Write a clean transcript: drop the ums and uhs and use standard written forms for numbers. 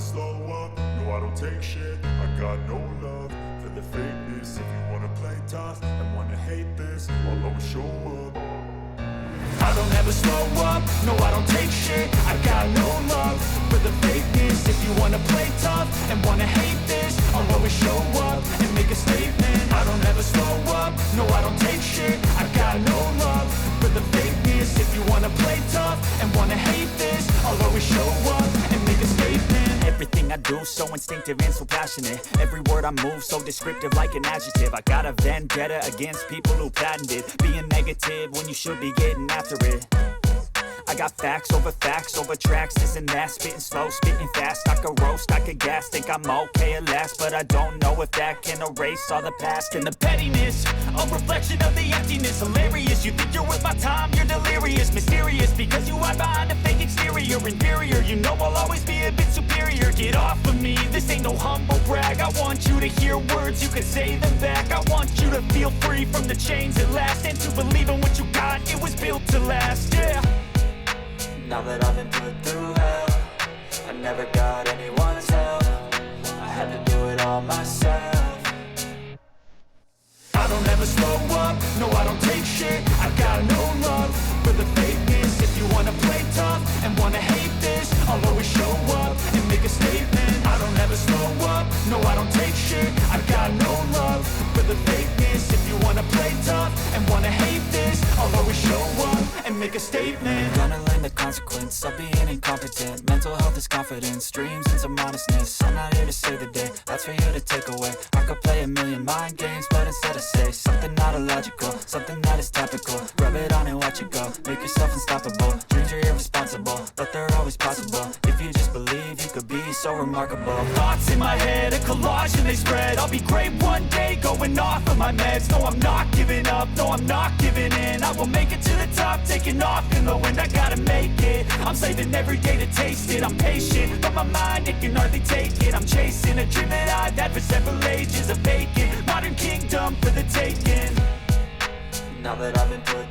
slow up, no I don't take shit. I got no love for the fakeness. If you wanna play tough and wanna hate this, I'll always show up. I don't ever slow up, no I don't take shit. I got no love for the fakeness. If you wanna play tough and wanna hate this, I'll always show up and make a statement. I don't ever slow up, no I don't take shit. I got no love for the fakeness. If you wanna play tough and wanna hate this, I'll always show up and make a statement. Everything I do so instinctive and so passionate. Every word I move so descriptive like an adjective. I got a vendetta against people who patented being negative when you should be getting after it. I got facts over tracks, this and that. Spitting slow, spitting fast, I could roast, I could gas. Think I'm okay at last, but I don't know if that can erase all the past. And the pettiness, a reflection of the emptiness. Hilarious, you think you're worth my time, you're delirious. Mysterious, because you hide behind a fake exterior. Inferior, you know I'll always be a bit superior. Get off of me, this ain't no humble brag. I want you to hear words, you can say them back. I want you to feel free from the chains at last, and to believe in what you got, it was built to last, yeah. Now that I've been put through hell, I never got anyone's help. I had to do it all myself. I don't ever slow up, no I don't take shit. I got no love for the fakeness. If you wanna play tough and wanna hate this, I'll always show up and make a statement. I don't ever slow up, no I don't take shit. I got no love for the fakeness. If you wanna play tough and wanna hate this, I'll always show up and make a statement. Gonna learn the consequence of being incompetent. Mental health is confidence, dreams and some honestness. I'm not here to save the day, that's for you to take away. I could play a million mind games, but instead I say something not illogical, something that is topical. Rub it on and watch it go, make yourself unstoppable. Dreams are irresponsible, but they're always possible. If you just believe, you could be so remarkable. Thoughts in my head, a collage and they spread. I'll be great one day, going off of my meds. No, I'm not giving up, no, I'm not giving in. I will make it to the top, taking off in the wind. I gotta make it, I'm saving every day to taste it. I'm patient, but my mind, it can hardly take it. I'm chasing a dream that I've had for several ages. A vacant, modern kingdom for the taking. Now that I've been put